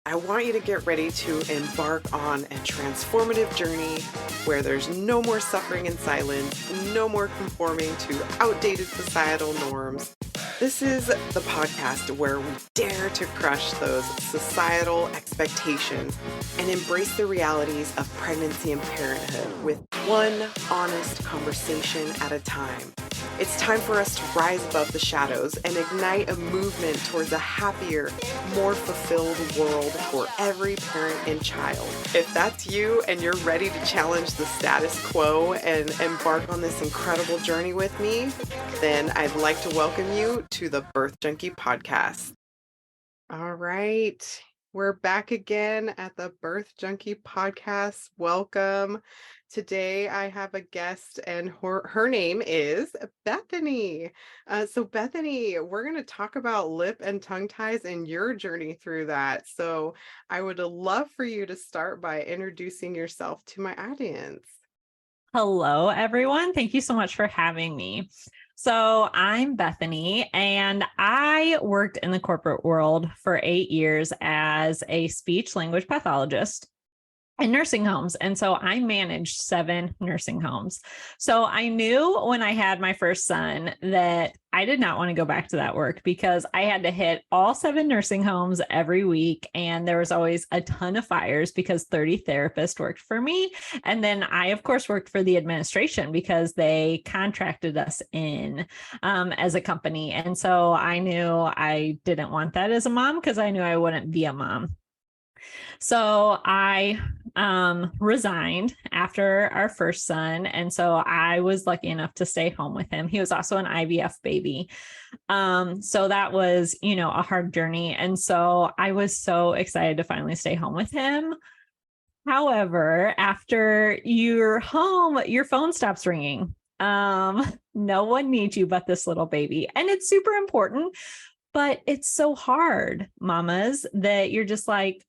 I want you to get ready to embark on a transformative journey where there's no more suffering in silence, no more conforming to outdated societal norms. This is the podcast where we dare to crush those societal expectations and embrace the realities of pregnancy and parenthood with one honest conversation at a time. It's time for us to rise above the shadows and ignite a movement towards a happier, more fulfilled world for every parent and child. If that's you and you're ready to challenge the status quo and embark on this incredible journey with me, then I'd like to welcome you to the Birth Junkie Podcast. All right, we're back again at the Birth Junkie Podcast. Welcome. Today I have a guest and her name is Bethany. So Bethany, we're going to talk about lip and tongue ties and your journey through that. So I would love for you to start by introducing yourself to my audience. Hello, everyone. Thank you so much for having me. So I'm Bethany, and I worked in the corporate world for 8 years as a speech language pathologist in nursing homes. And so I managed 7 nursing homes. So I knew when I had my first son that I did not want to go back to that work because I had to hit all 7 nursing homes every week. And there was always a ton of fires because 30 therapists worked for me. And then I, of course, worked for the administration because they contracted us in as a company. And so I knew I didn't want that as a mom because I knew I wouldn't be a mom. So I resigned after our first son. And so I was lucky enough to stay home with him. He was also an IVF baby. So that was, a hard journey. And so I was so excited to finally stay home with him. However, after you're home, your phone stops ringing. No one needs you but this little baby. And it's super important, but it's so hard, mamas, that you're just like,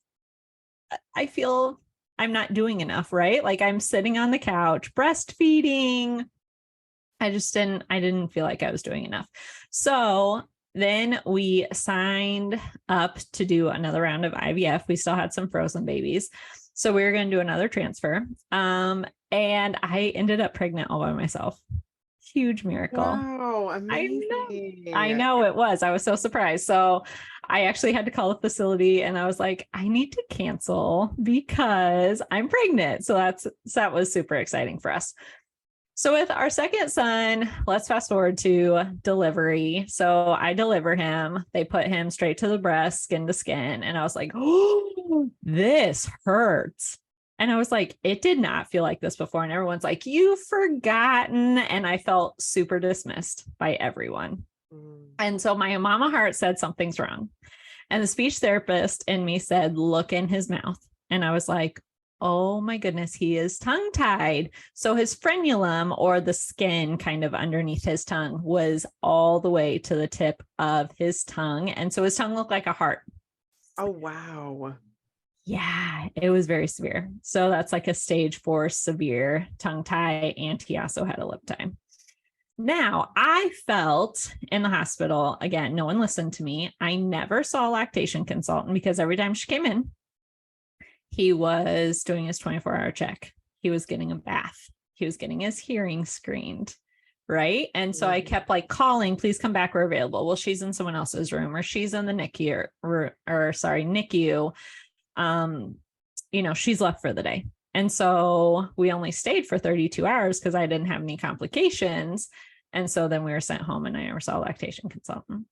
I feel I'm not doing enough, right? Like I'm sitting on the couch, breastfeeding. I didn't feel like I was doing enough. So then we signed up to do another round of IVF. We still had some frozen babies. So we were going to do another transfer. And I ended up pregnant all by myself. Huge miracle. Wow, amazing. I know it was. I was so surprised. So I actually had to call the facility and I was like, I need to cancel because I'm pregnant. So that was super exciting for us. So with our second son, let's fast forward to delivery. So I deliver him. They put him straight to the breast, skin to skin. And I was like, oh, this hurts. And I was like, it did not feel like this before. And everyone's like, you've forgotten. And I felt super dismissed by everyone. And so my mama heart said something's wrong. And the speech therapist in me said, look in his mouth. And I was like, oh my goodness, he is tongue tied. So his frenulum, or the skin kind of underneath his tongue, was all the way to the tip of his tongue. And so his tongue looked like a heart. Oh, wow. Yeah, it was very severe. So that's like a stage 4 severe tongue tie, and he also had a lip tie. Now, I felt in the hospital, again, no one listened to me. I never saw a lactation consultant because every time she came in, he was doing his 24-hour check. He was getting a bath. He was getting his hearing screened, right? And so I kept like calling, please come back, we're available. Well, she's in someone else's room, or she's in the NICU, NICU. She's left for the day. And so we only stayed for 32 hours because I didn't have any complications. And so then we were sent home and I never saw a lactation consultant.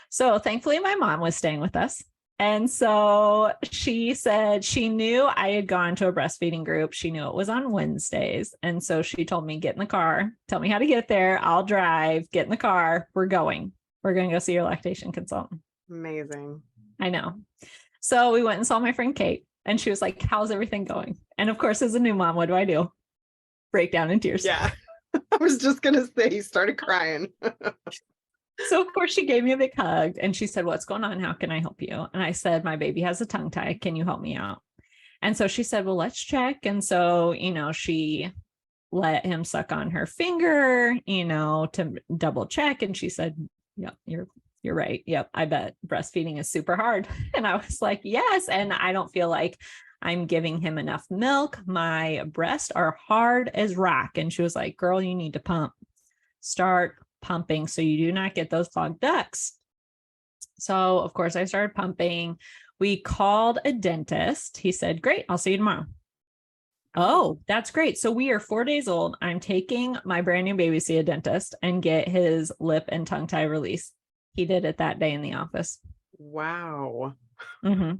So thankfully my mom was staying with us. And so she said she knew I had gone to a breastfeeding group. She knew it was on Wednesdays. And so she told me, get in the car, tell me how to get there. I'll drive, get in the car. We're going to go see your lactation consultant. Amazing. I know. So we went and saw my friend Kate, and she was like, how's everything going? And of course, as a new mom, what do? Break down in tears. Yeah. I was just going to say, you started crying. So of course she gave me a big hug and she said, what's going on? How can I help you? And I said, my baby has a tongue tie. Can you help me out? And so she said, well, let's check. And so, she let him suck on her finger, to double check. And she said, yeah, you're you're right. Yep. I bet breastfeeding is super hard. And I was like, yes. And I don't feel like I'm giving him enough milk. My breasts are hard as rock. And she was like, girl, you need to pump. Start pumping so you do not get those clogged ducts. So, of course, I started pumping. We called a dentist. He said, great, I'll see you tomorrow. Oh, that's great. So we are 4 days old. I'm taking my brand new baby to see a dentist and get his lip and tongue tie release. He did it that day in the office. Wow. Mm-hmm.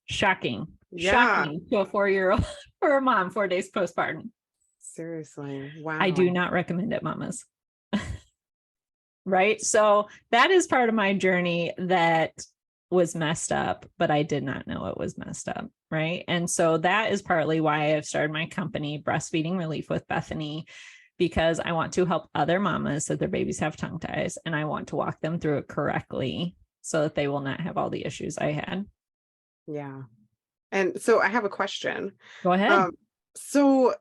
Shocking. Yeah. Shocking to a 4-year-old for a mom 4 days postpartum. Seriously. Wow. I do not recommend it, mamas. Right. So that is part of my journey that was messed up, but I did not know it was messed up. Right. And so that is partly why I've started my company, Breastfeeding Relief with Bethany, because I want to help other mamas that their babies have tongue ties, and I want to walk them through it correctly so that they will not have all the issues I had. Yeah. And so I have a question. Go ahead. So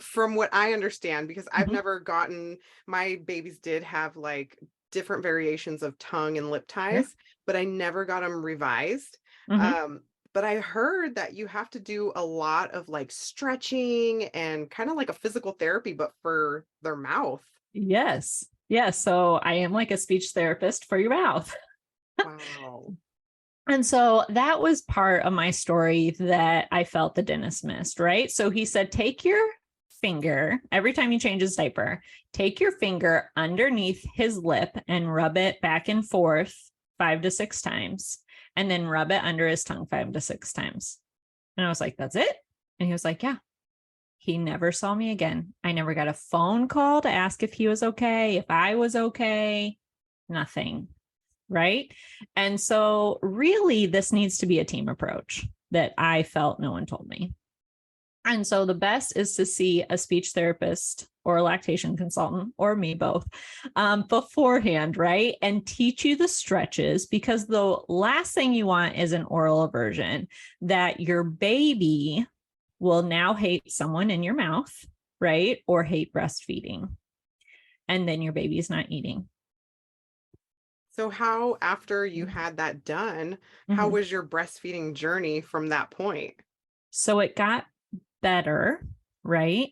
from what I understand, because I've Mhm. never gotten, my babies did have like different variations of tongue and lip ties, but I never got them revised. Mhm. But I heard that you have to do a lot of like stretching and kind of like a physical therapy, but for their mouth. Yes. Yes. So I am like a speech therapist for your mouth. Wow. And so that was part of my story that I felt the dentist missed, right? So he said, take your finger every time you change his diaper, take your finger underneath his lip and rub it back and forth 5 to 6 times, and then rub it under his tongue 5 to 6 times. And I was like, that's it? And he was like, yeah. He never saw me again. I never got a phone call to ask if he was okay, if I was okay, nothing. Right. And so really this needs to be a team approach that I felt no one told me. And so the best is to see a speech therapist or a lactation consultant or me both beforehand, right? And teach you the stretches, because the last thing you want is an oral aversion that your baby will now hate someone in your mouth, right? Or hate breastfeeding. And then your baby's not eating. So how, after you had that done, how Mm-hmm. was your breastfeeding journey from that point? So it got better, right?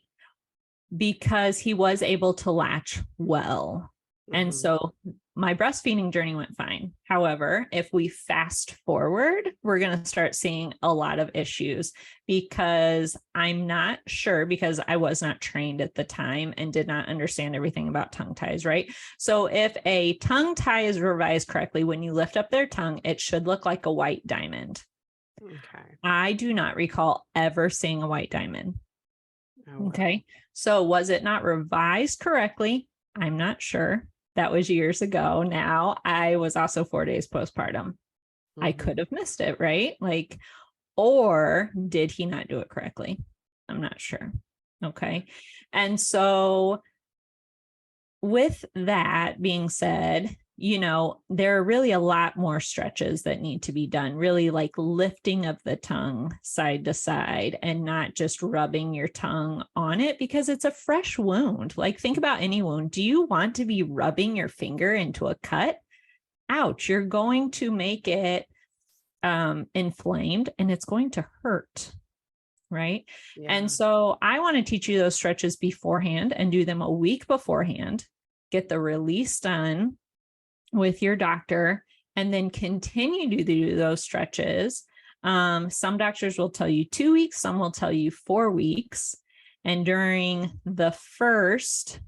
Because he was able to latch well. And Mhm. so my breastfeeding journey went fine. However, if we fast forward, we're going to start seeing a lot of issues, because I'm not sure, because I was not trained at the time and did not understand everything about tongue ties, right? So if a tongue tie is revised correctly, when you lift up their tongue, it should look like a white diamond. Okay. I do not recall ever seeing a white diamond. Oh, wow. Okay. So was it not revised correctly? I'm not sure. That was years ago. Now I was also 4 days postpartum. I Mhm. could have missed it, right? Like, or did he not do it correctly? I'm not sure. Okay. And so with that being said, there are really a lot more stretches that need to be done, really like lifting of the tongue side to side and not just rubbing your tongue on it, because it's a fresh wound. Like, think about any wound. Do you want to be rubbing your finger into a cut? Ouch, you're going to make it inflamed and it's going to hurt. Right. Yeah. And so I want to teach you those stretches beforehand and do them a week beforehand, get the release done with your doctor, and then continue to do those stretches. Some doctors will tell you 2 weeks, some will tell you 4 weeks. And during the first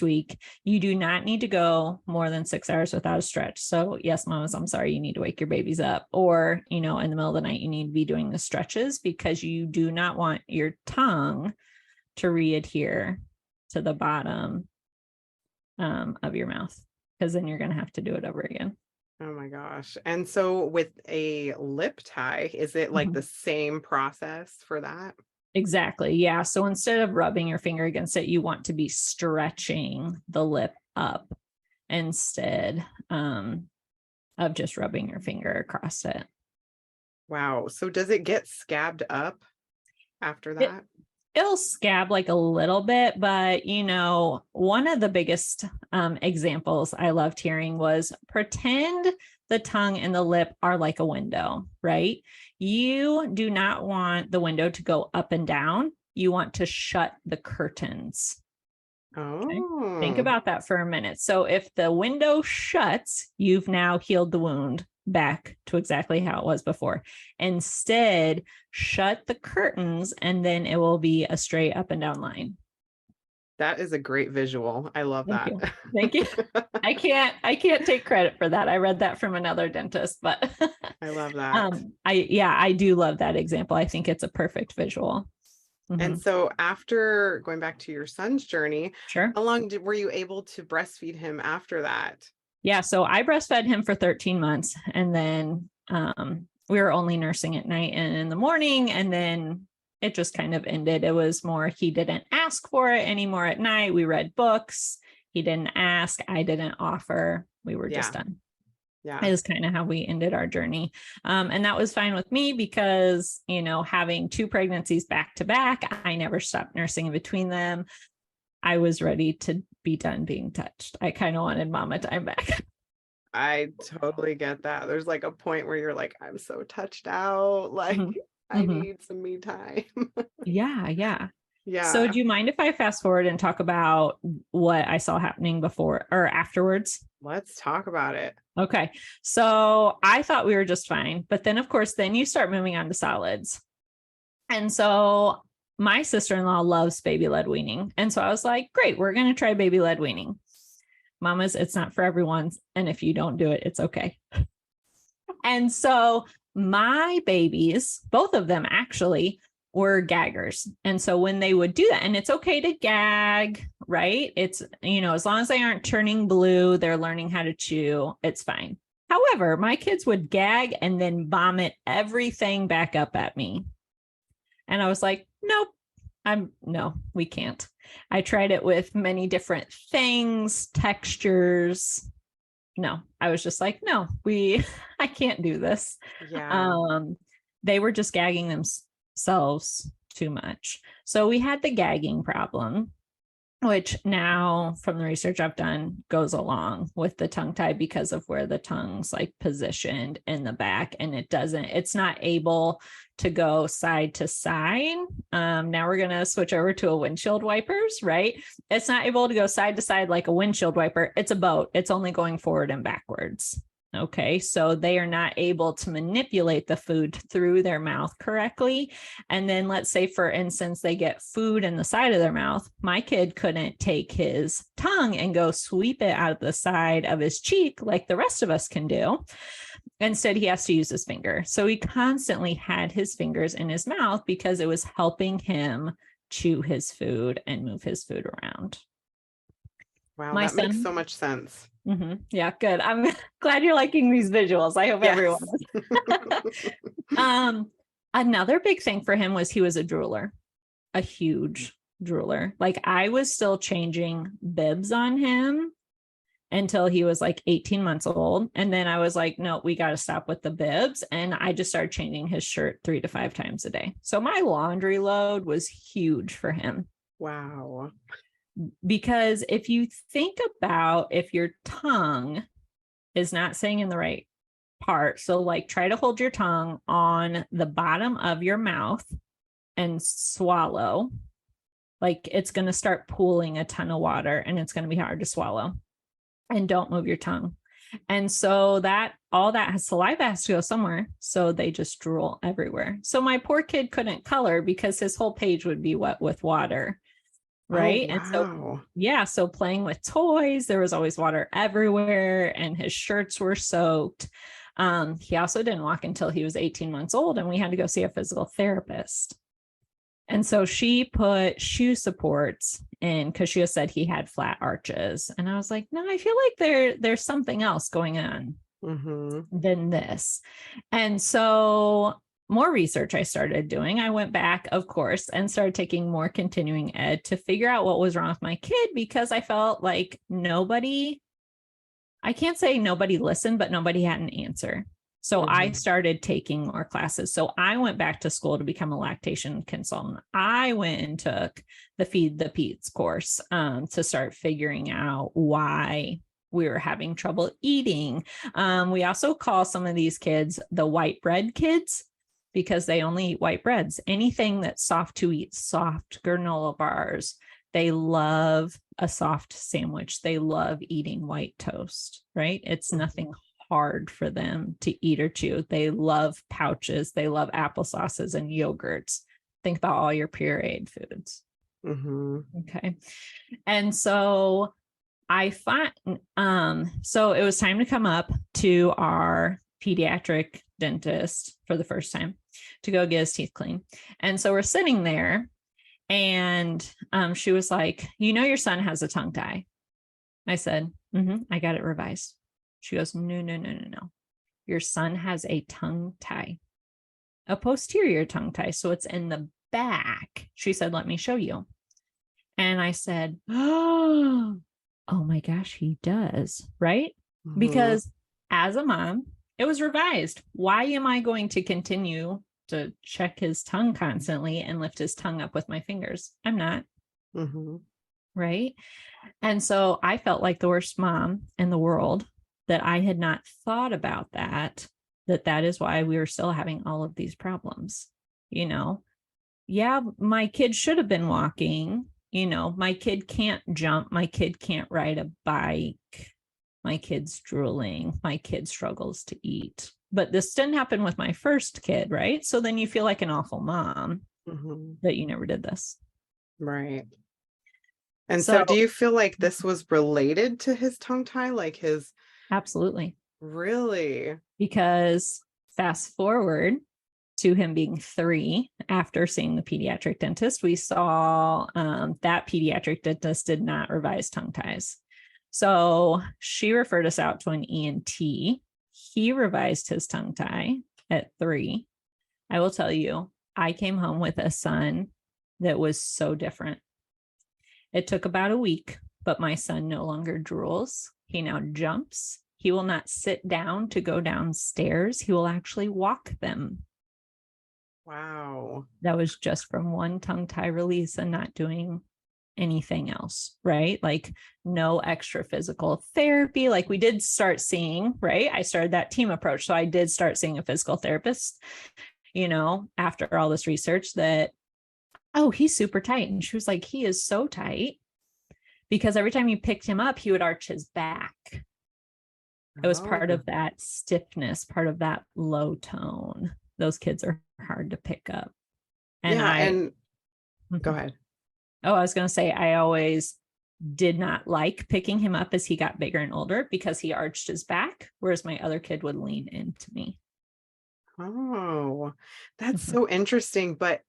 week, you do not need to go more than 6 hours without a stretch. So yes, mamas, I'm sorry, you need to wake your babies up, or, in the middle of the night, you need to be doing the stretches, because you do not want your tongue to re-adhere to the bottom of your mouth, because then you're going to have to do it over again. Oh my gosh. And so with a lip tie, is it like Mhm. the same process for that? Exactly. Yeah. So instead of rubbing your finger against it, you want to be stretching the lip up instead of just rubbing your finger across it. Wow. So does it get scabbed up after It that? it'll scab like a little bit, but one of the biggest examples I loved hearing was pretend the tongue and the lip are like a window, right? You do not want the window to go up and down. You want to shut the curtains. Okay? Think Oh, about that for a minute. So if the window shuts, you've now healed the wound back to exactly how it was before. Instead, shut the curtains and then it will be a straight up and down line. that is a great visual. I love Thank that. you. Thank you. I can't take credit for that. I read that from another dentist, but I love that. I do love that example. I think it's a perfect visual. And Mhm. so after going back to your son's journey, Sure. how long were you able to breastfeed him after that? Yeah. So I breastfed him for 13 months and then we were only nursing at night and in the morning. And then it just kind of ended. It was more, he didn't ask for it anymore at night. We read books. He didn't ask. I didn't offer. We were just Yeah. done. Yeah. Is kind of how we ended our journey. And that was fine with me because, having 2 pregnancies back to back, I never stopped nursing in between them. I was ready to be done being touched. I kind of wanted mama time back. I totally get that. There's like a point where you're like, I'm so touched out. Like, Mhm. I Mhm. need some me time. Yeah. Yeah. So Yeah. do you mind if I fast forward and talk about what I saw happening before or afterwards? Let's talk about it. Okay. So I thought we were just fine. But then, of course, then you start moving on to solids. And so my sister-in-law loves baby-led weaning. And so I was like, great, we're going to try baby-led weaning. Mamas, it's not for everyone. And if you don't do it, it's okay. And so my babies, both of them actually, were gaggers. And so when they would do that, and it's okay to gag, right? It's, as long as they aren't turning blue, they're learning how to chew, it's fine. However, my kids would gag and then vomit everything back up at me. And I was like, nope, no, we can't. I tried it with many different things, textures. No, I was just like, no, I can't do this. Yeah. They were just gagging themselves too much. So we had the gagging problem, which now from the research I've done goes along with the tongue tie because of where the tongue's like positioned in the back, and it's not able to go side to side. Now we're going to switch over to a windshield wipers, right? It's not able to go side to side like a windshield wiper. It's a boat. It's only going forward and backwards. Okay, so they are not able to manipulate the food through their mouth correctly. And then let's say, for instance, they get food in the side of their mouth. My kid couldn't take his tongue and go sweep it out of the side of his cheek like the rest of us can do. Instead, he has to use his finger. So he constantly had his fingers in his mouth because it was helping him chew his food and move his food around. Wow, My that makes son. so much sense. Yeah, good. I'm glad you're liking these visuals. I hope everyone is. Another big thing for him was he was a drooler, a huge drooler. Like I was still changing bibs on him until he was like 18 months old. And then I was like, no, we got to stop with the bibs. And I just started changing his shirt 3 to 5 times a day. So my laundry load was huge for him. Wow. Because if you think about if your tongue is not staying in the right part, so like try to hold your tongue on the bottom of your mouth and swallow, like it's going to start pooling a ton of water and it's going to be hard to swallow. And don't move your tongue. And so all that saliva has to go somewhere. So they just drool everywhere. So my poor kid couldn't color because his whole page would be wet with water. Right. Oh, And so, wow. yeah. So playing with toys, there was always water everywhere and his shirts were soaked. He also didn't walk until he was 18 months old and we had to go see a physical therapist. And so she put shoe supports in because she said he had flat arches. And I was like, no, I feel like there's something else going on than this. And so more research I started doing. I went back, of course, and started taking more continuing ed to figure out what was wrong with my kid because I felt like I can't say nobody listened, but nobody had an answer. So I Mhm. started taking more classes. So I went back to school to become a lactation consultant. I went and took the Feed the Pete's course to start figuring out why we were having trouble eating. We also call some of these kids the white bread kids because they only eat white breads. Anything that's soft to eat, soft granola bars. They love a soft sandwich. They love eating white toast, right? It's nothing hard for them to eat or chew. They love pouches. They love applesauces and yogurts. Think about all your pureed foods. Mm-hmm. Okay. And so I find, so it was time to come up to our pediatric dentist for the first time to go get his teeth cleaned. And so we're sitting there and she was like, you know, your son has a tongue tie. I said, I got it revised. She goes, no. Your son has a tongue tie, a posterior tongue tie. So it's in the back. She said, let me show you. And I said, oh my gosh, he does. Right. Mm-hmm. Because as a mom, it was revised. Why am I going to continue to check his tongue constantly and lift his tongue up with my fingers? I'm not. Mm-hmm. Right. And so I felt like the worst mom in the world that I had not thought about that is why we were still having all of these problems. You know, yeah, my kid should have been walking. You know, my kid can't jump. My kid can't ride a bike. My kid's drooling. My kid struggles to eat. But this didn't happen with my first kid, right? So then you feel like an awful mom that you never did this. Right. And So so do you feel like this was related to his tongue tie? Like his... Absolutely. Really? Because fast forward to him being 3 after seeing the pediatric dentist, we saw that pediatric dentist did not revise tongue ties. So she referred us out to an ENT. He revised his tongue tie at 3. I will tell you, I came home with a son that was so different. It took about a week, but my son no longer drools. He now jumps. He will not sit down to go downstairs. He will actually walk them. Wow. That was just from one tongue tie release and not doing anything else, right? Like no extra physical therapy. Like we did start seeing, right? I started that team approach. So I did start seeing a physical therapist, you know, after all this research that, oh, he's super tight. And she was like, he is so tight because every time you picked him up, he would arch his back. It was part of that stiffness, part of that low tone. Those kids are hard to pick up. And go ahead. Oh, I was going to say, I always did not like picking him up as he got bigger and older because he arched his back, whereas my other kid would lean into me. Oh, that's so interesting. But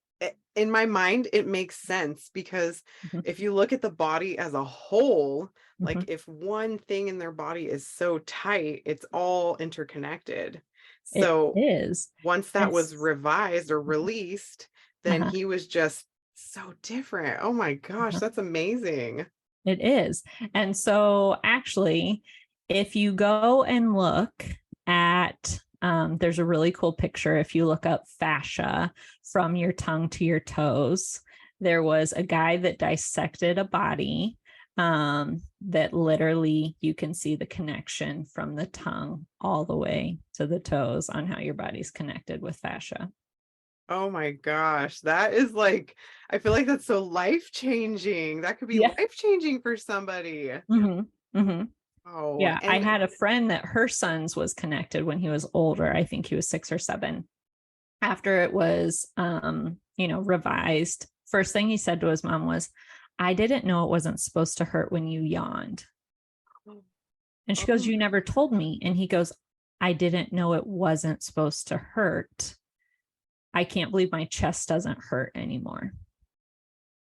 in my mind, it makes sense because if you look at the body as a whole, like if one thing in their body is so tight, it's all interconnected. So it is. Once that was revised or released, then he was just so different. Oh my gosh, that's amazing. It is. And so actually, if you go and look at, there's a really cool picture. If you look up fascia from your tongue to your toes, there was a guy that dissected a body that literally you can see the connection from the tongue all the way to the toes on how your body's connected with fascia. Oh my gosh, that is like, I feel like that's so life-changing. That could be life-changing for somebody. Oh, yeah. I had a friend that her son's was connected when he was older. I think he was 6 or 7. After it was, revised, first thing he said to his mom was, I didn't know it wasn't supposed to hurt when you yawned. And she goes, you never told me. And he goes, I didn't know it wasn't supposed to hurt. I can't believe my chest doesn't hurt anymore.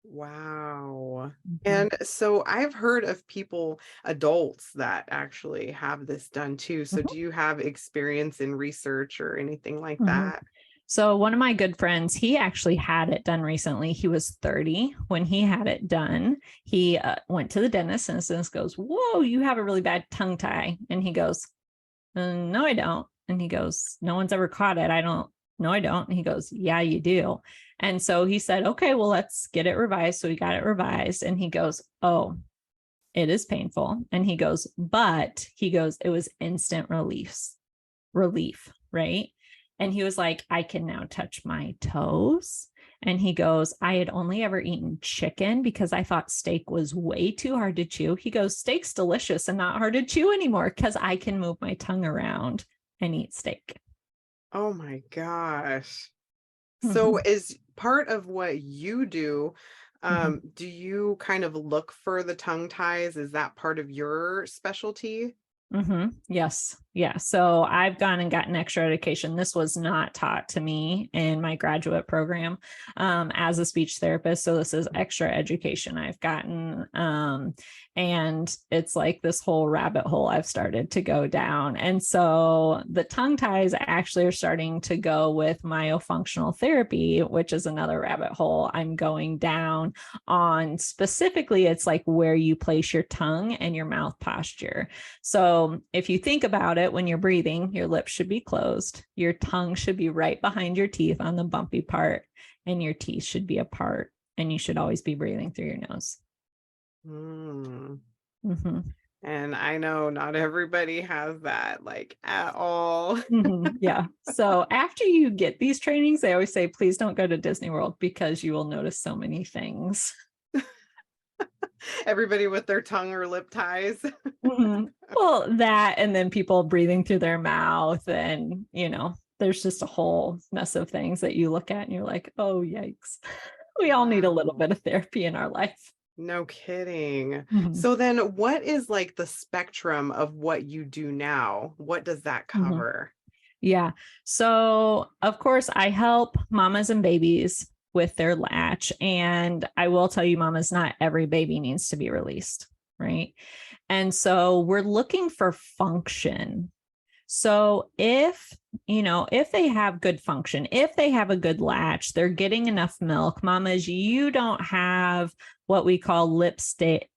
Wow. And so I've heard of people, adults that actually have this done too. So do you have experience in research or anything like that? So one of my good friends, he actually had it done recently. He was 30 when he had it done. He went to the dentist and the dentist goes, whoa, you have a really bad tongue tie. And he goes, no, I don't. And he goes, no one's ever caught it. No, I don't. And he goes, yeah, you do. And so he said, okay, well, let's get it revised. So we got it revised. And he goes, oh, it is painful. And he goes, but he goes, it was instant relief. Right. And he was like, I can now touch my toes. And he goes, I had only ever eaten chicken because I thought steak was way too hard to chew. He goes, steak's delicious and not hard to chew anymore because I can move my tongue around and eat steak. Oh my gosh. So is part of what you do, do you kind of look for the tongue ties? Is that part of your specialty? Yes. Yeah. So I've gone and gotten extra education. This was not taught to me in my graduate program as a speech therapist. So this is extra education I've gotten. And it's like this whole rabbit hole I've started to go down. And so the tongue ties actually are starting to go with myofunctional therapy, which is another rabbit hole I'm going down on. Specifically, it's like where you place your tongue and your mouth posture. So if you think about it, when you're breathing, your lips should be closed. Your tongue should be right behind your teeth on the bumpy part, and your teeth should be apart. And you should always be breathing through your nose. And I know not everybody has that like at all. Yeah. So after you get these trainings, they always say, please don't go to Disney World because you will notice so many things. Everybody with their tongue or lip ties. Well, that, and then people breathing through their mouth, and, there's just a whole mess of things that you look at and you're like, oh, yikes. We all need a little bit of therapy in our life. No kidding. So then what is like the spectrum of what you do now? What does that cover? Yeah. So of course I help mamas and babies with their latch. And I will tell you, mamas, not every baby needs to be released. Right. And so we're looking for function. So if they have good function, if they have a good latch, they're getting enough milk, mamas, you don't have what we call lipstick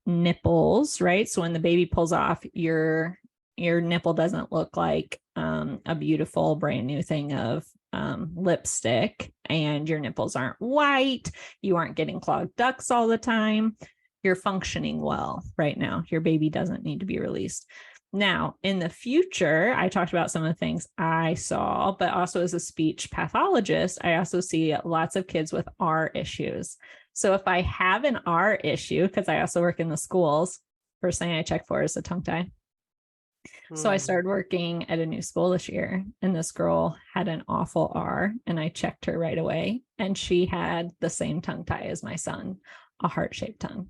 nipples, right? So when the baby pulls off, your nipple doesn't look like a beautiful brand new thing of lipstick, and your nipples aren't white. You aren't getting clogged ducts all the time. You're functioning well right now. Your baby doesn't need to be released. Now, in the future, I talked about some of the things I saw, but also as a speech pathologist, I also see lots of kids with R issues. So if I have an R issue, because I also work in the schools, first thing I check for is a tongue tie. So I started working at a new school this year, and this girl had an awful R, and I checked her right away, and she had the same tongue tie as my son, a heart-shaped tongue.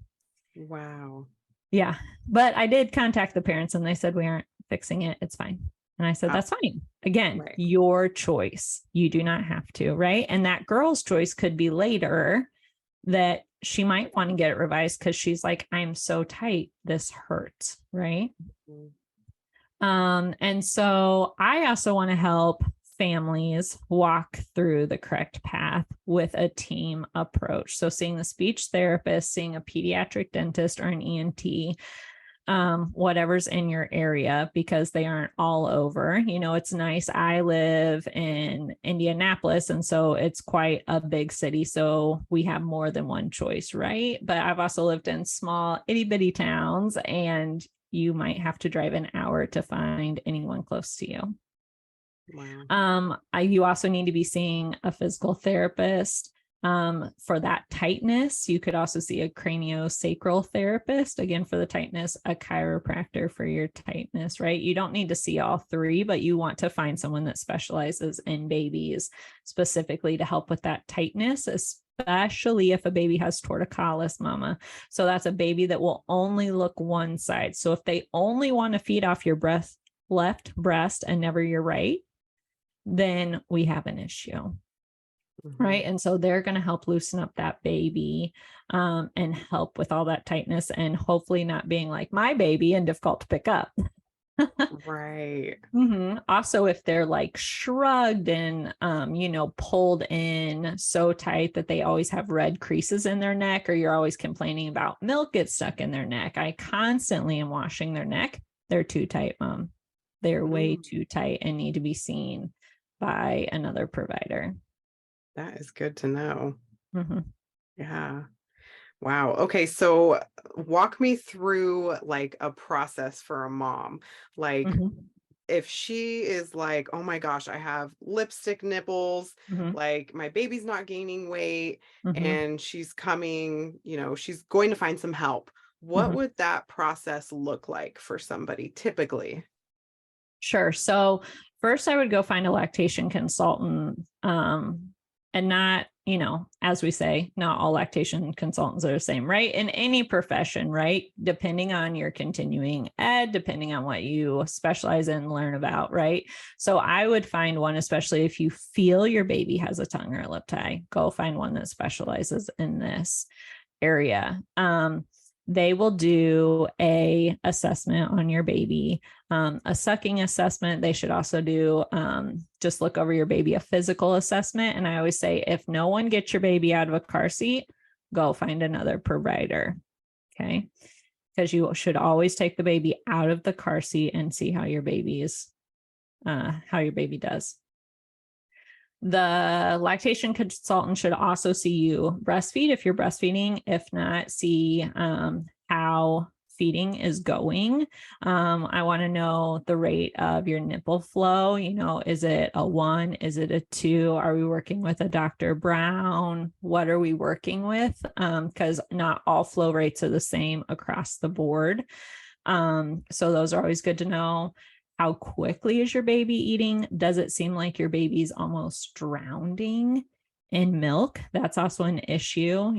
Wow. Yeah. But I did contact the parents, and they said, we aren't fixing it. It's fine. And I said, that's fine. Again, your choice. You do not have to, right? And that girl's choice could be later that she might want to get it revised because she's like, I'm so tight, this hurts, right? And so I also want to help families walk through the correct path with a team approach. So seeing the speech therapist, seeing a pediatric dentist or an ENT, whatever's in your area, because they aren't all over. It's nice. I live in Indianapolis, and so it's quite a big city. So we have more than one choice, right? But I've also lived in small itty bitty towns, and you might have to drive an hour to find anyone close to you. Wow. You also need to be seeing a physical therapist for that tightness. You could also see a craniosacral therapist, again, for the tightness, a chiropractor for your tightness, right? You don't need to see all three, but you want to find someone that specializes in babies specifically to help with that tightness, especially if a baby has torticollis, mama. So that's a baby that will only look one side. So if they only want to feed off your left breast and never your right, then we have an issue. Right. And so they're going to help loosen up that baby and help with all that tightness, and hopefully not being like my baby and difficult to pick up. Right. Also, if they're like shrugged and, pulled in so tight that they always have red creases in their neck, or you're always complaining about milk gets stuck in their neck. I constantly am washing their neck. They're too tight, mom. they're way too tight and need to be seen by another provider. That is good to know. Mm-hmm. Yeah. Wow. Okay. So walk me through like a process for a mom. Like, Mm-hmm. if she is like, oh my gosh, I have lipstick nipples, Mm-hmm. like my baby's not gaining weight, Mm-hmm. and she's coming, she's going to find some help. What Mm-hmm. would that process look like for somebody typically? Sure. So first I would go find a lactation consultant, and not, as we say, not all lactation consultants are the same, right? In any profession, right? Depending on your continuing ed, depending on what you specialize in, learn about, right? So I would find one, especially if you feel your baby has a tongue or a lip tie, go find one that specializes in this area. They will do a assessment on your baby, a sucking assessment. They should also do, just look over your baby, a physical assessment. And I always say, if no one gets your baby out of a car seat, go find another provider. Okay. Because you should always take the baby out of the car seat and see how your baby does. The lactation consultant should also see you breastfeed if you're breastfeeding. If not, see how feeding is going. I want to know the rate of your nipple flow. Is it a 1? Is it a 2? Are we working with a Dr. Brown? What are we working with? Because not all flow rates are the same across the board. So those are always good to know. How quickly is your baby eating? Does it seem like your baby's almost drowning in milk? That's also an issue,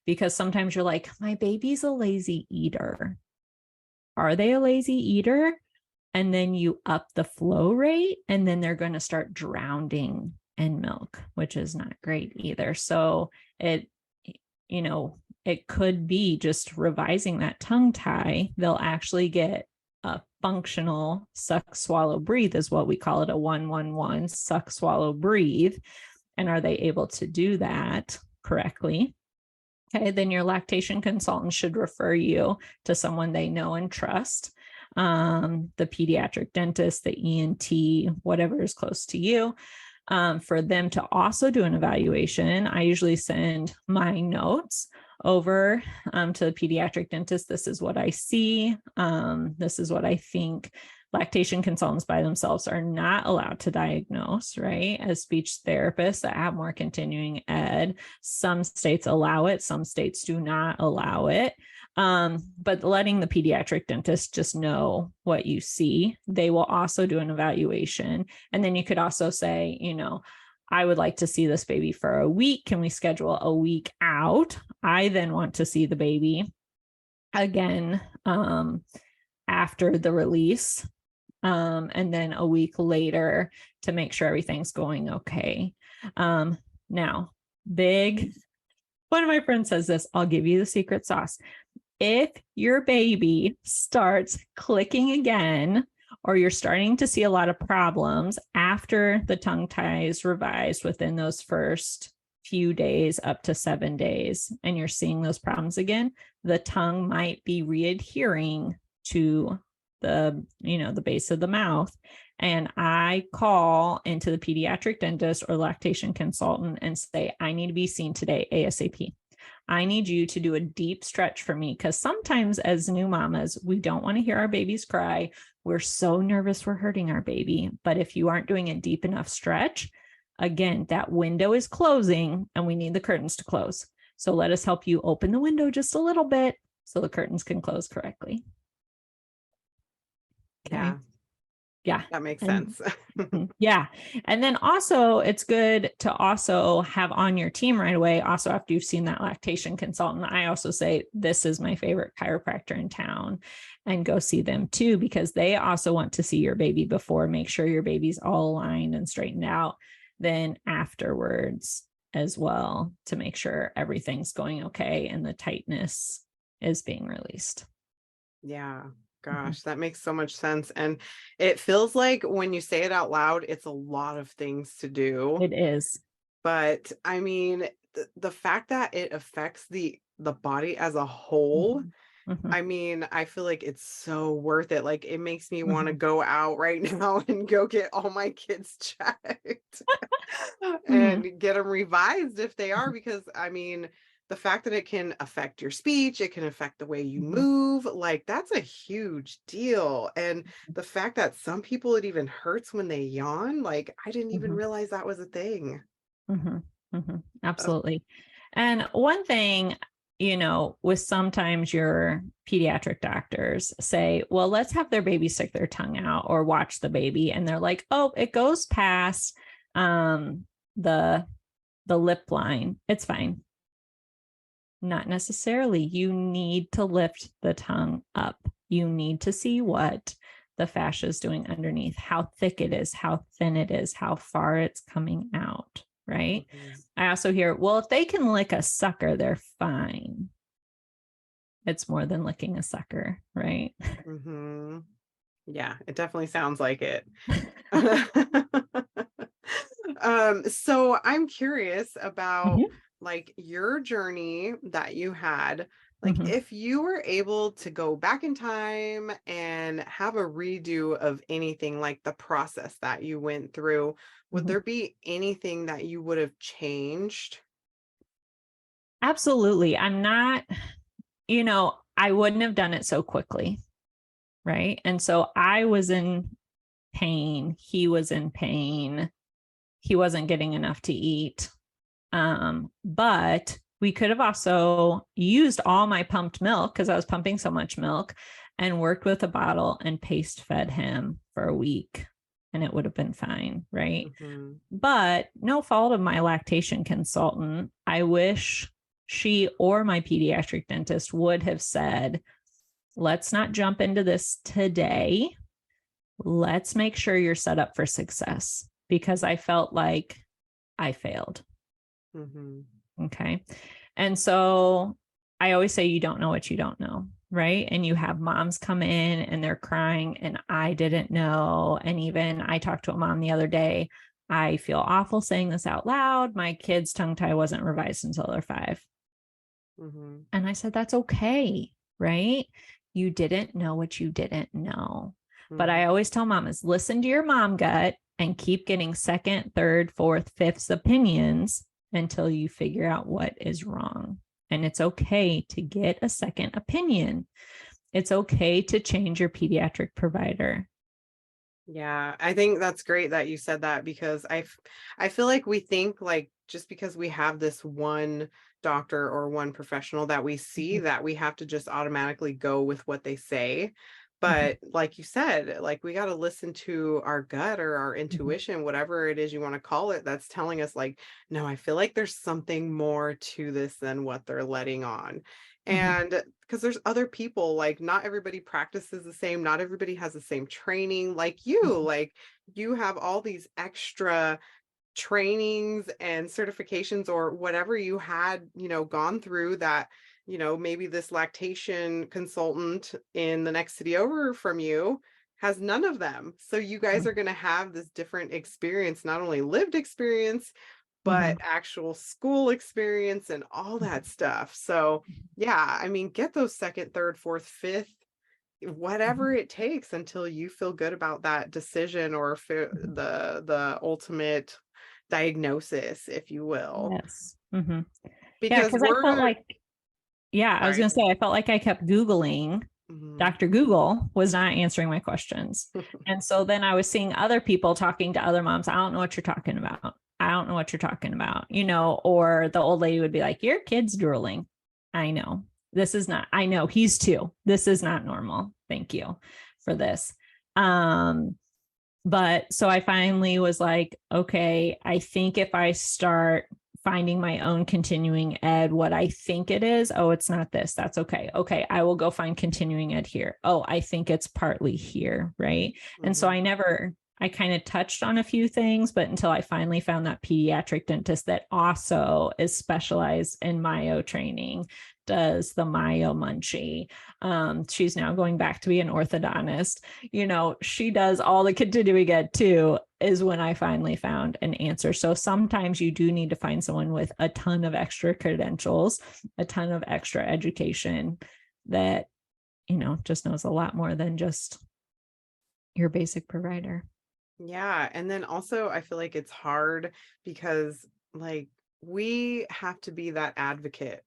because sometimes you're like, my baby's a lazy eater. Are they a lazy eater? And then you up the flow rate, and then they're going to start drowning in milk, which is not great either. So it could be just revising that tongue tie. They'll actually get a functional suck, swallow, breathe is what we call it, a 1-1-1 suck, swallow, breathe. And are they able to do that correctly? Okay, then your lactation consultant should refer you to someone they know and trust, the pediatric dentist, the ENT, whatever is close to you, for them to also do an evaluation. I usually send my notes over to the pediatric dentist. This is what I see. This is what I think. Lactation consultants by themselves are not allowed to diagnose, right? As speech therapists that have more continuing ed, some states allow it, some states do not allow it. But letting the pediatric dentist just know what you see. They will also do an evaluation. And then you could also say, I would like to see this baby for a week. Can we schedule a week out? I then want to see the baby again after the release. And then a week later to make sure everything's going okay. Now, one of my friends says this, I'll give you the secret sauce. If your baby starts clicking again, or you're starting to see a lot of problems after the tongue tie is revised within those first few days up to 7 days, and you're seeing those problems again, the tongue might be readhering to the base of the mouth. And I call into the pediatric dentist or lactation consultant and say, I need to be seen today ASAP. I need you to do a deep stretch for me, because sometimes as new mamas, we don't want to hear our babies cry. We're so nervous we're hurting our baby. But if you aren't doing a deep enough stretch, again, that window is closing and we need the curtains to close. So let us help you open the window just a little bit so the curtains can close correctly. Okay. Yeah. That makes sense. Yeah. And then also it's good to also have on your team right away. Also, after you've seen that lactation consultant, I also say, this is my favorite chiropractor in town, and go see them too, because they also want to see your baby before, make sure your baby's all aligned and straightened out. Then afterwards as well, to make sure everything's going okay and the tightness is being released. Yeah. Gosh, that makes so much sense. And it feels like when you say it out loud, it's a lot of things to do. It is. But I mean, the fact that it affects the body as a whole, Mhm. I mean, I feel like it's so worth it. Like, it makes me want to Mhm. go out right now and go get all my kids checked Mhm. and get them revised if they are, because I mean, the fact that it can affect your speech, it can affect the way you Mhm. move, like that's a huge deal. And the fact that some people it even hurts when they yawn, like I didn't even Mhm. realize that was a thing. Mhm. Mhm. Uh, Absolutely. And one thing, with sometimes your pediatric doctors say, well, let's have their baby stick their tongue out or watch the baby. And they're like, oh, it goes past um, the lip line. It's fine. Not necessarily. You need to lift the tongue up. You need to see what the fascia is doing underneath, how thick it is, how thin it is, how far it's coming out, right? mhm, I also hear, well, if they can lick a sucker, they're fine. It's more than licking a sucker, right? mhm. Yeah, it definitely sounds like it. So I'm curious about Mhm. like your journey that you had. Like, Mhm. if you were able to go back in time and have a redo of anything, like the process that you went through, would Mhm. there be anything that you would have changed? Absolutely. I'm not, I wouldn't have done it so quickly, right? And so I was in pain. He was in pain. He wasn't getting enough to eat. But we could have also used all my pumped milk because I was pumping so much milk and worked with a bottle and paste fed him for a week and it would have been fine. Right. Mhm, But no fault of my lactation consultant. I wish she or my pediatric dentist would have said, let's not jump into this today. Let's make sure you're set up for success because I felt like I failed. mhm, Okay. And so I always say, you don't know what you don't know. Right. And you have moms come in and they're crying, and I didn't know. And even I talked to a mom the other day. I feel awful saying this out loud. My kid's tongue tie wasn't revised until they're 5. mhm, And I said, that's okay. Right. You didn't know what you didn't know. But mhm. I always tell mamas, listen to your mom gut and keep getting second, third, fourth, fifth opinions until you figure out what is wrong. And it's okay to get a second opinion. It's okay to change your pediatric provider. Yeah, I think that's great that you said that, because I feel like we think like just because we have this one doctor or one professional that we see, Mhm. that we have to just automatically go with what they say. Mhm. But like you said, like we got to listen to our gut or our Mhm. intuition, whatever it is you want to call it, that's telling us like, no, I feel like there's something more to this than what they're letting on. Mhm. And because there's other people, like not everybody practices the same, not everybody has the same training like you. Mhm. Like you have all these extra trainings and certifications or whatever you had, gone through that, maybe this lactation consultant in the next city over from you has none of them. So you guys are going to have this different experience, not only lived experience, but Mhm. actual school experience and all that stuff. So, yeah, I mean, get those second, third, fourth, fifth, whatever Mhm. it takes until you feel good about that decision or Mhm. the ultimate diagnosis, if you will. Yes. Mhm. Yeah, Because because I felt we're like, yeah, I was sorry. going to say, I felt like I kept Googling. Mhm. Dr. Google was not answering my questions. And so then I was seeing other people talking to other moms. I don't know what you're talking about. I don't know what you're talking about, or the old lady would be like, your kid's drooling. I know. This is not, I know he's 2. This is not normal. Thank you for this. Um, but so I finally was like, okay, I think if I start finding my own continuing ed, what I think it is, oh, it's not this. That's okay. Okay, I will go find continuing ed here. Oh, I think it's partly here. Right. And so Mhm. I kind of touched on a few things, but until I finally found that pediatric dentist that also is specialized in myo training, does the myo munchie. She's now going back to be an orthodontist. She does all the continuing ed too, is when I finally found an answer. So sometimes you do need to find someone with a ton of extra credentials, a ton of extra education that just knows a lot more than just your basic provider. Yeah. And then also, I feel like it's hard because, like, we have to be that advocate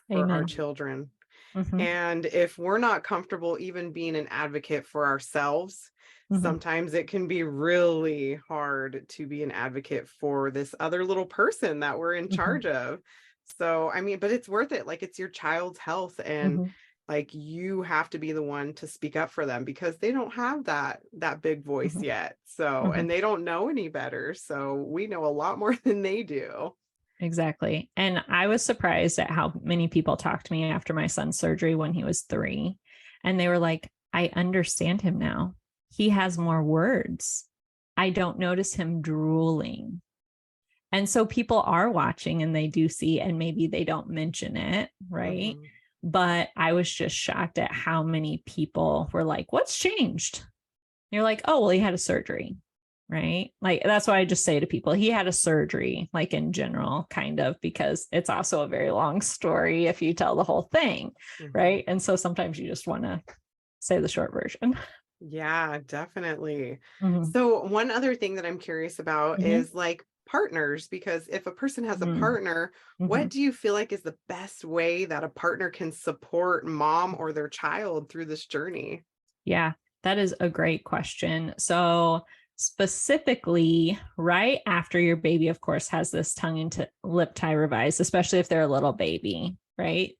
for our Amen. children. Mm-hmm. And if we're not comfortable even being an advocate for ourselves, Mm-hmm. sometimes it can be really hard to be an advocate for this other little person that we're in Mm-hmm. charge of. So, I mean, but it's worth it. Like, it's your child's health, and Mm-hmm. like, you have to be the one to speak up for them because they don't have that big voice Mm-hmm. yet. So, Mm-hmm. and they don't know any better. So we know a lot more than they do. Exactly. And I was surprised at how many people talked to me after my son's surgery when he was 3. And they were like, I understand him now. He has more words. I don't notice him drooling. And so people are watching and they do see, and maybe they don't mention it, right? Mhm. But I was just shocked at how many people were like, what's changed? You're like, oh, well, he had a surgery, right? Like, that's why I just say to people, he had a surgery, like in general, kind of, because it's also a very long story if you tell the whole thing, Mhm. right? And so sometimes you just want to say the short version. Yeah, definitely. Mm-hmm. So one other thing that I'm curious about Mm-hmm. is like partners, because if a person has a partner, Mm-hmm. what do you feel like is the best way that a partner can support mom or their child through this journey? Yeah, that is a great question. So specifically, right after your baby, of course, has this tongue and lip tie revised, especially if they're a little baby, right?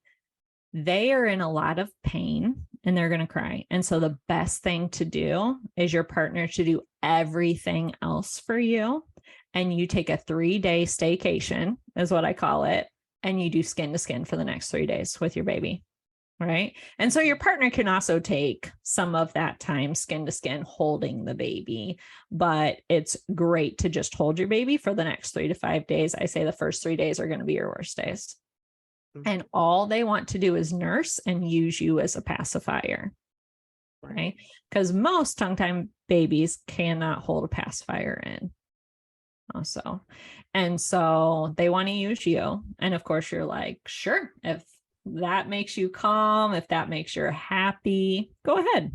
They are in a lot of pain and they're going to cry. And so the best thing to do is your partner to do everything else for you. And you take a 3-day staycation, is what I call it. And you do skin to skin for the next 3 days with your baby. Right. And so your partner can also take some of that time skin to skin holding the baby, but it's great to just hold your baby for the next 3 to 5 days. I say the first 3 days are going to be your worst days. And all they want to do is nurse and use you as a pacifier. Right. Because most tongue time babies cannot hold a pacifier in. Also. And so they want to use you. And of course, you're like, sure, if that makes you calm, if that makes you happy, go ahead.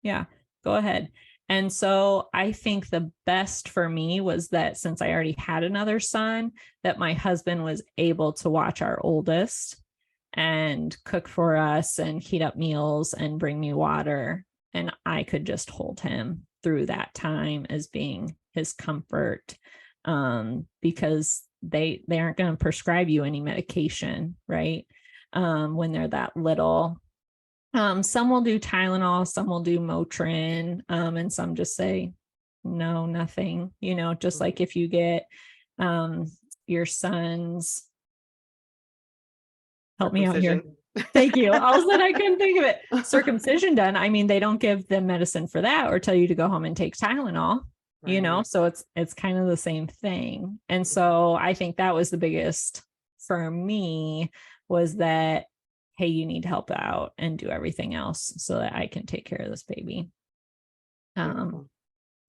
Yeah, go ahead. And so I think the best for me was that since I already had another son, that my husband was able to watch our oldest and cook for us and heat up meals and bring me water. And I could just hold him through that time as being his comfort, because they aren't going to prescribe you any medication, right? When they're that little. Some will do Tylenol, some will do Motrin, and some just say, no, nothing, just like if you get your son's, help me out here. Thank you. All of a sudden I couldn't think of it. Circumcision done. I mean, they don't give them medicine for that or tell you to go home and take Tylenol, so it's kind of the same thing. And so I think that was the biggest for me, was that, hey, you need to help out and do everything else so that I can take care of this baby.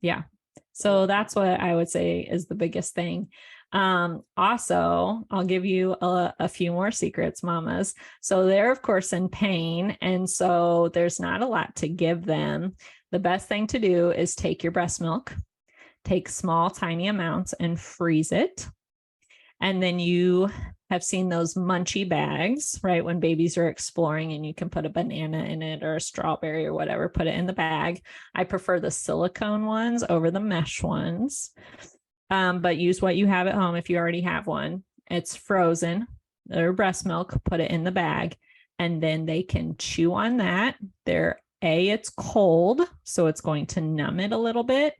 Yeah. So that's what I would say is the biggest thing. Also, I'll give you a few more secrets, mamas. So they're, of course, in pain. And so there's not a lot to give them. The best thing to do is take your breast milk, take small, tiny amounts and freeze it. And then you have seen those munchy bags, right? When babies are exploring and you can put a banana in it or a strawberry or whatever, put it in the bag. I prefer the silicone ones over the mesh ones. But use what you have at home if you already have one. It's frozen, or breast milk, put it in the bag, and then they can chew on that. It's cold, so it's going to numb it a little bit.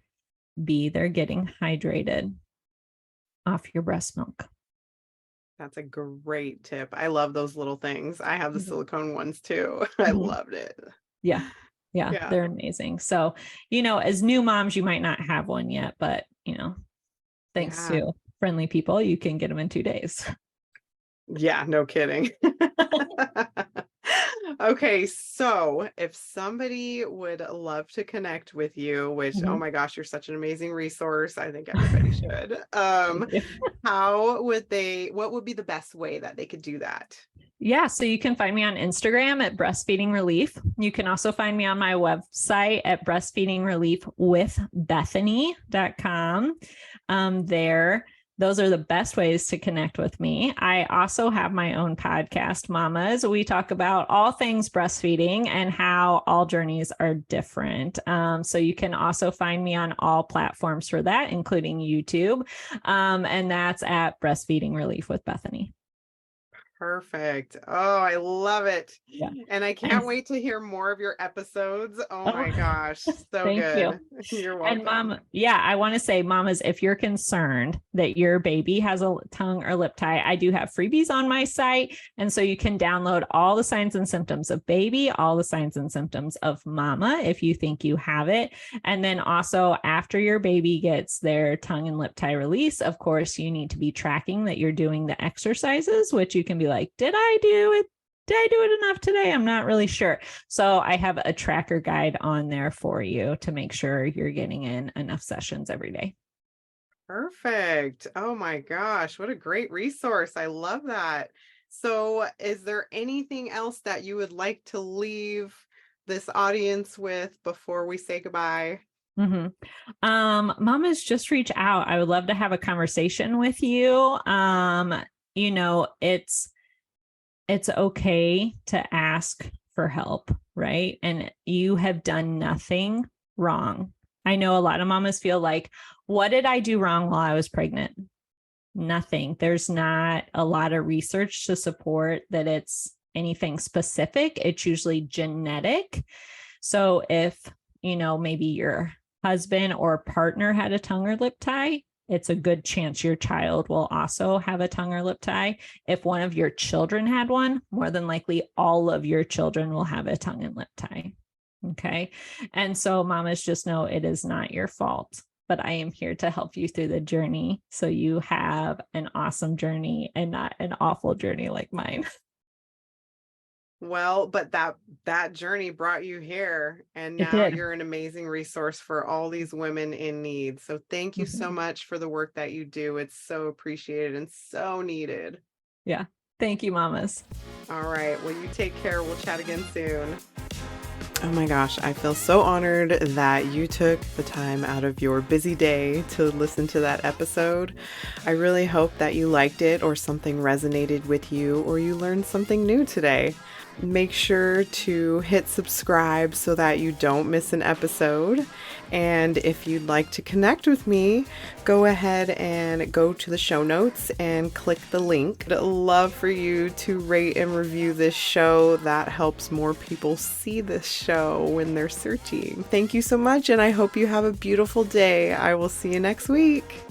B, they're getting hydrated off your breast milk. That's a great tip. I love those little things. I have the silicone ones too. I loved it. Yeah, they're amazing. So, as new moms, you might not have one yet, but, thanks to friendly people, you can get them in 2 days. Yeah, no kidding. Okay, so if somebody would love to connect with you, which, oh my gosh, you're such an amazing resource. I think everybody should. What would be the best way that they could do that? Yeah, so you can find me on Instagram at Breastfeeding Relief. You can also find me on my website at breastfeedingreliefwithbethany.com. Those are the best ways to connect with me. I also have my own podcast, Mamas. We talk about all things breastfeeding and how all journeys are different. So you can also find me on all platforms for that, including YouTube. And that's at Breastfeeding Relief with Bethany. Perfect. Oh, I love it. Yeah. And I can't wait to hear more of your episodes. Oh my gosh, so Thank you. good. You're And welcome. mom, yeah, I want to say, mamas, if you're concerned that your baby has a tongue or lip tie, I do have freebies on my site. And so you can download all the signs and symptoms of baby, all the signs and symptoms of mama, if you think you have it. And then also after your baby gets their tongue and lip tie release, of course, you need to be tracking that you're doing the exercises, which you can be like, did I do it? Did I do it enough today? I'm not really sure. So I have a tracker guide on there for you to make sure you're getting in enough sessions every day. Perfect. Oh my gosh, what a great resource. I love that. So, is there anything else that you would like to leave this audience with before we say goodbye? Mm-hmm. Mamas, just reach out. I would love to have a conversation with you. You know, it's okay to ask for help, right? And you have done nothing wrong. I know a lot of mamas feel like, what did I do wrong while I was pregnant? Nothing. There's not a lot of research to support that it's anything specific. It's usually genetic. So if, maybe your husband or partner had a tongue or lip tie, it's a good chance your child will also have a tongue or lip tie. If one of your children had one, more than likely all of your children will have a tongue and lip tie. Okay. And so mamas, just know it is not your fault, but I am here to help you through the journey so you have an awesome journey and not an awful journey like mine. Well, but that journey brought you here, and It now did. you're an amazing resource for all these women in need. So thank you so Mhm. much for the work that you do. It's so appreciated and so needed. Yeah. Thank you, mamas. All right. Well, you take care. We'll chat again soon. Oh my gosh, I feel so honored that you took the time out of your busy day to listen to that episode. I really hope that you liked it or something resonated with you or you learned something new today. Make sure to hit subscribe so that you don't miss an episode. And if you'd like to connect with me, go ahead and go to the show notes and click the link. I'd love for you to rate and review this show. That helps more people see this show when they're searching. Thank you so much, and I hope you have a beautiful day. I will see you next week.